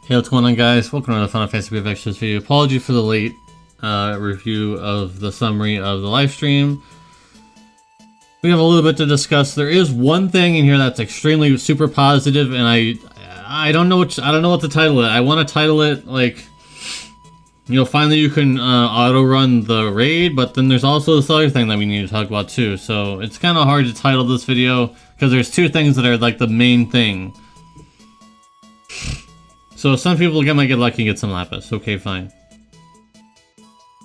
Hey, what's going on, guys? Welcome to the Final Fantasy VFX video. Apology for the late review of the summary of the live stream. We have a little bit to discuss. There is one thing in here that's extremely super positive, and I don't know what to title it. I want to title it like, you know, finally you can auto run the raid, but then there's also this other thing that we need to talk about too. So it's kind of hard to title this video because there's two things that are like the main thing. So some people might get lucky and get some lapis. Okay, fine.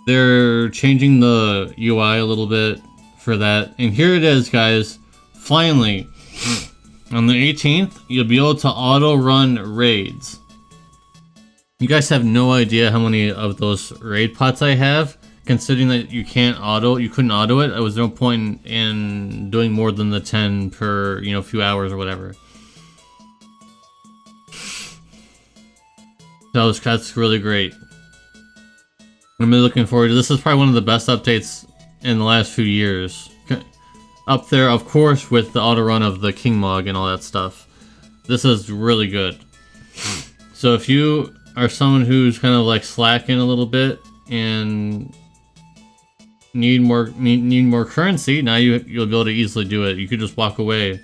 They're changing the UI a little bit for that. And here it is, guys. Finally, on the 18th, you'll be able to auto-run raids. You guys have no idea how many of those raid pots I have, considering that you couldn't auto it. There was no point in doing more than the 10 per, you know, few hours or whatever. That's really great. I'm really looking forward to this. Is probably one of the best updates in the last few years. Up there, of course, with the auto run of the King Mog and all that stuff. This is really good. So if you are someone who's kind of like slacking a little bit and need more currency, now you'll be able to easily do it. You could just walk away.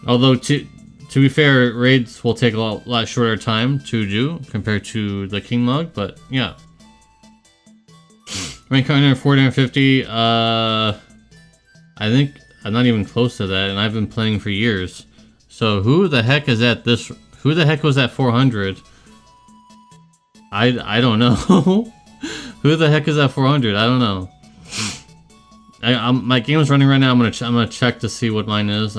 Although to be fair, raids will take a lot shorter time to do compared to the King Mug, but yeah. Rank 450, I think I'm not even close to that, and I've been playing for years. So who the heck is at this? Who the heck was at 400? I don't know. Who the heck is at 400? I don't know. My game is running right now. I'm gonna check to see what mine is.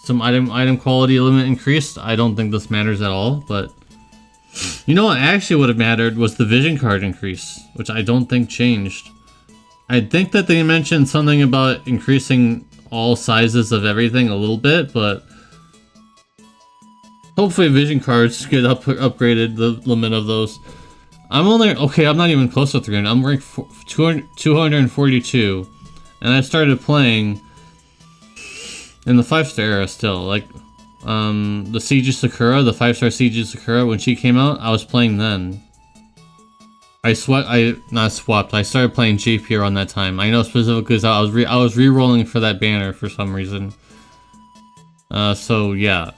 Some item quality limit increased. I don't think this matters at all, but you know what actually would have mattered was the vision card increase, which I don't think changed. I think that they mentioned something about increasing all sizes of everything a little bit, but hopefully vision cards get upgraded, the limit of those. I'm not even close to 300. I'm ranked 242, and I started playing in the 5-star era still. Like, the Siege of Sakura, the 5-star Siege of Sakura, when she came out, I was playing then. I started playing GP around that time. I know specifically because I was re-rolling for that banner for some reason. So yeah.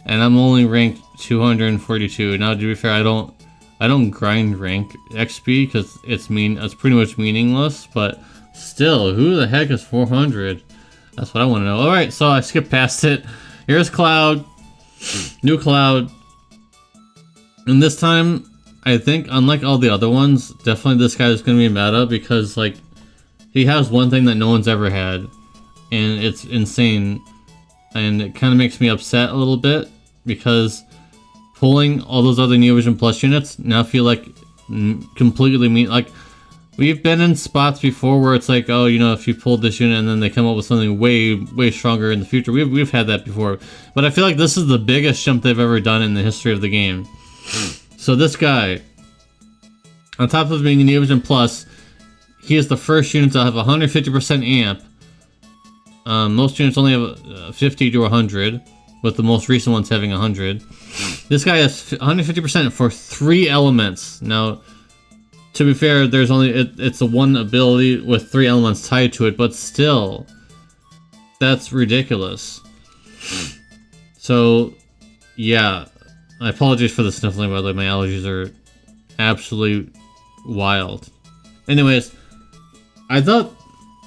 And I'm only ranked 242. Now, to be fair, I don't grind rank XP because it's pretty much meaningless, but still, who the heck is 400? That's what I want to know. Alright, so I skipped past it. Here's Cloud. New Cloud. And this time, I think, unlike all the other ones, definitely this guy is going to be meta because, like, he has one thing that no one's ever had. And it's insane. And it kind of makes me upset a little bit because pulling all those other Neo Vision Plus units now feel like completely like, we've been in spots before where it's like, oh, you know, if you pulled this unit and then they come up with something way stronger in the future. We've had that before. But I feel like this is the biggest jump they've ever done in the history of the game. So this guy, on top of being a Neo Vision Plus, he is the first unit to have 150% amp. Most units only have 50 to 100, with the most recent ones having 100. This guy has 150% for 3 elements. Now, to be fair, there's it's a one ability with 3 elements tied to it, but still, that's ridiculous. So, yeah, I apologize for the sniffling, by the way. My allergies are absolutely wild. Anyways, I thought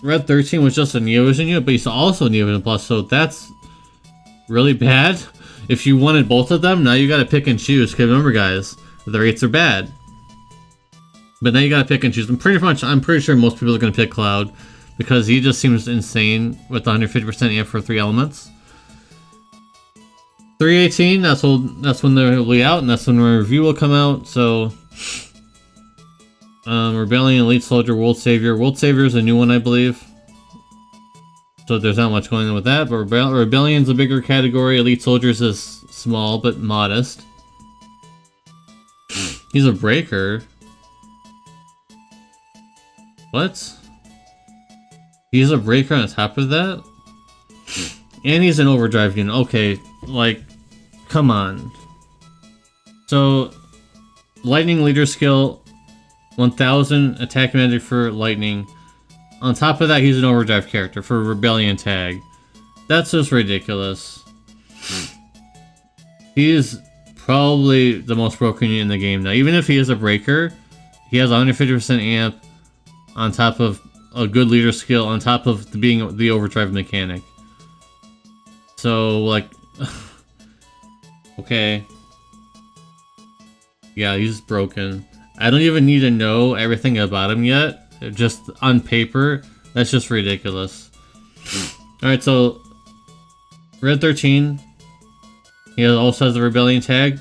Red 13 was just a Neo Vision unit, but he's also Neo Vision Plus, so that's really bad. If you wanted both of them, now you gotta pick and choose, because remember, guys, the rates are bad. But now you gotta pick and choose. I'm pretty sure most people are gonna pick Cloud because he just seems insane with 150% amp for 3 elements. 318, that's when they'll be out, and that's when the review will come out. So, Rebellion, Elite Soldier, World Savior. World Savior is a new one, I believe. So there's not much going on with that. But Rebellion's a bigger category. Elite Soldiers is small but modest. He's a breaker. What? He's a breaker on top of that? And he's an overdrive unit. Okay, like, come on. So, lightning leader skill, 1000 attack magic for lightning. On top of that, he's an overdrive character for rebellion tag. That's just ridiculous. He is probably the most broken in the game now. Even if he is a breaker, he has 150% amp on top of a good leader skill, on top of being the overdrive mechanic. So, like, okay. Yeah, he's broken. I don't even need to know everything about him yet. Just on paper, that's just ridiculous. Alright, so Red 13. He also has the Rebellion tag.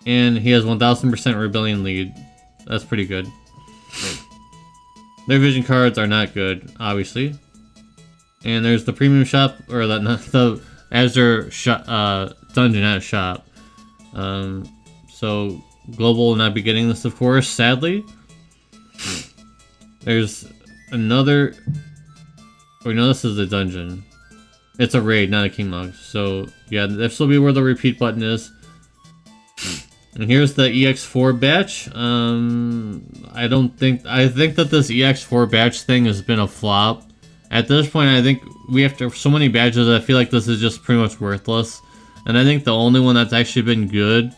And he has 1000% Rebellion lead. That's pretty good. Their vision cards are not good, obviously. And there's the premium shop, or the Azure shop, dungeon shop. So Global will not be getting this, of course, sadly. There's another... Oh, no, this is a dungeon. It's a raid, not a king log. So, yeah, this will be where the repeat button is. And here's the EX4 batch. I think that this EX4 batch thing has been a flop. At this point, I think we have to... So many badges, I feel like this is just pretty much worthless. And I think the only one that's actually been good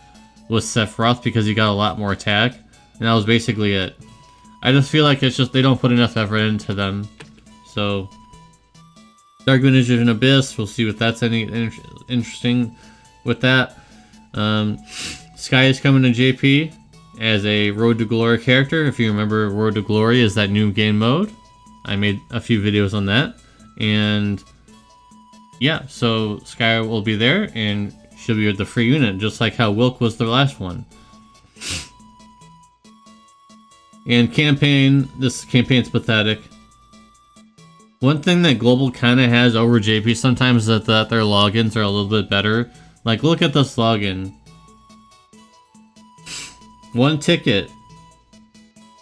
was Sephiroth, because he got a lot more attack. And that was basically it. I just feel like it's just they don't put enough effort into them. So, Dark Vision Abyss, we'll see if that's any interesting with that. Sky is coming to JP as a Road to Glory character. If you remember, Road to Glory is that new game mode. I made a few videos on that. And yeah, so Sky will be there, and she'll be with the free unit, just like how Wilk was the last one. And campaign, this campaign's pathetic. One thing that Global kind of has over JP sometimes is that their logins are a little bit better. Like, look at this login. One ticket.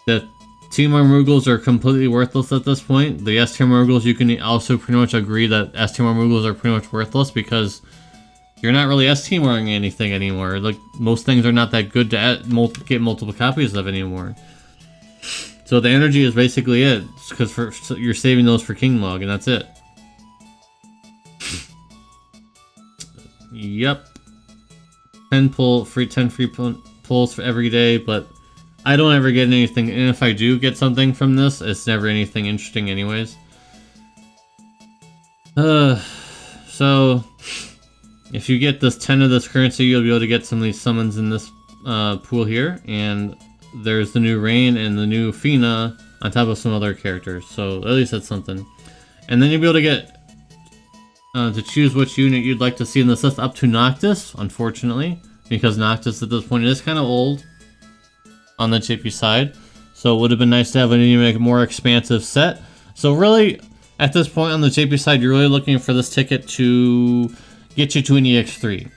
The Team Muggles are completely worthless at this point. The S-Tier Muggles, you can also pretty much agree that S-Tier Muggles are pretty much worthless because you're not really S-Teaming anything anymore. Like, most things are not that good to get multiple copies of anymore. So the energy is basically it, because you're saving those for King Log, and that's it. Yep. 10 free pulls for every day, but I don't ever get anything, and if I do get something from this, it's never anything interesting anyways. So if you get this 10 of this currency, you'll be able to get some of these summons in this pool here, and there's the new Rain and the new Fina on top of some other characters, so at least that's something. And then you'll be able to get to choose which unit you'd like to see in this list up to Noctis, unfortunately, because Noctis at this point is kind of old on the JP side, so it would have been nice to have a more expansive set. So really, at this point on the JP side, you're really looking for this ticket to get you to an EX3,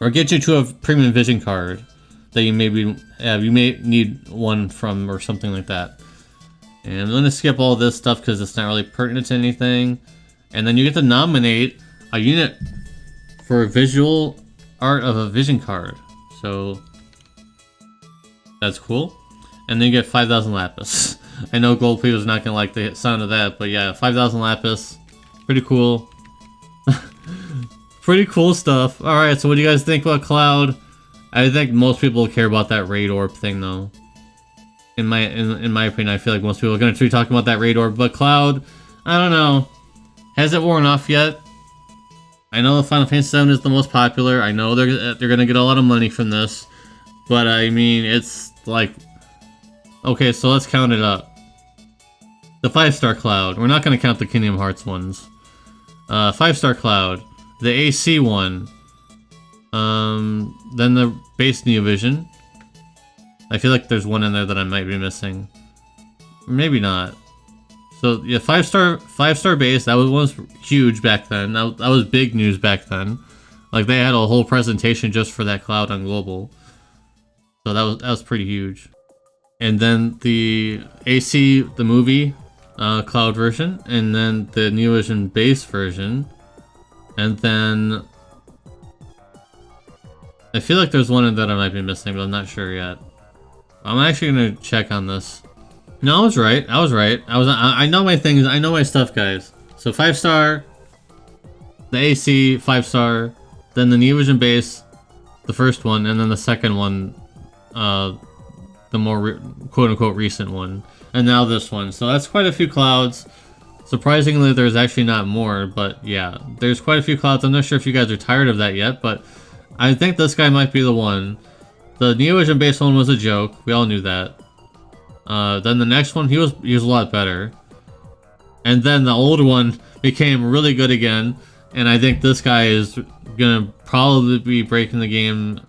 or get you to a premium vision card that you maybe have. You may need one from, or something like that. And I'm going to skip all this stuff because it's not really pertinent to anything. And then you get to nominate a unit for visual art of a vision card. So that's cool. And then you get 5,000 Lapis. I know Gold People is not going to like the sound of that, but yeah, 5,000 Lapis. Pretty cool. Pretty cool stuff. Alright, so what do you guys think about Cloud? I think most people care about that raid orb thing, though. In my opinion, I feel like most people are going to be talking about that raid orb. But Cloud, I don't know. Has it worn off yet? I know the Final Fantasy VII is the most popular. I know they're going to get a lot of money from this. But I mean, it's like... Okay, so let's count it up. The 5-star Cloud. We're not going to count the Kingdom Hearts ones. 5-star Cloud. The AC one. Then the base Neovision. I feel like there's one in there that I might be missing. Maybe not. So yeah, 5-star base. That was huge back then. That was big news back then. Like they had a whole presentation just for that Cloud on Global. So that was pretty huge. And then the AC, the movie, Cloud version, and then the Neovision base version, and then I feel like there's one that I might be missing, but I'm not sure yet. I'm actually gonna check on this. No, I was right. I was right. I know my things. I know my stuff, guys. So 5-star, the AC 5-star, then the Neovision base, the first one, and then the second one, the more quote-unquote recent one, and now this one. So that's quite a few clouds. Surprisingly, there's actually not more, but yeah, there's quite a few clouds. I'm not sure if you guys are tired of that yet, but I think this guy might be the one. The Neovision base one was a joke. We all knew that. Then the next one, he was a lot better. And then the old one became really good again. And I think this guy is gonna probably be breaking the game.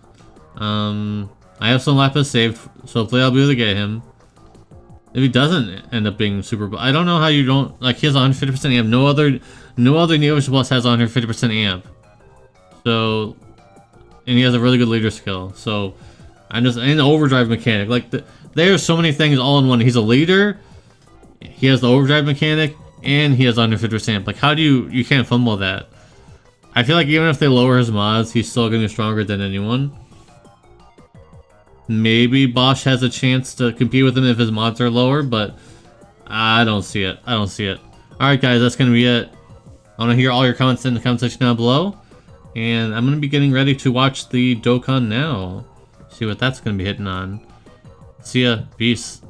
I have some lapis saved, so hopefully I'll be able to get him. If he doesn't end up being super, I don't know how you don't, like, he has 150% amp. No other Neovision Plus has 150% amp. So, and he has a really good leader skill. So, and the overdrive mechanic. Like, there's so many things all in one. He's a leader, he has the overdrive mechanic, and he has 150% amp. Like, how do you can't fumble that. I feel like even if they lower his mods, he's still gonna be stronger than anyone. Maybe Basch has a chance to compete with him if his mods are lower, but I don't see it. I don't see it. Alright guys, that's gonna be it. I want to hear all your comments in the comment section down below. And I'm gonna be getting ready to watch the Dokkan now. See what that's gonna be hitting on. See ya. Peace.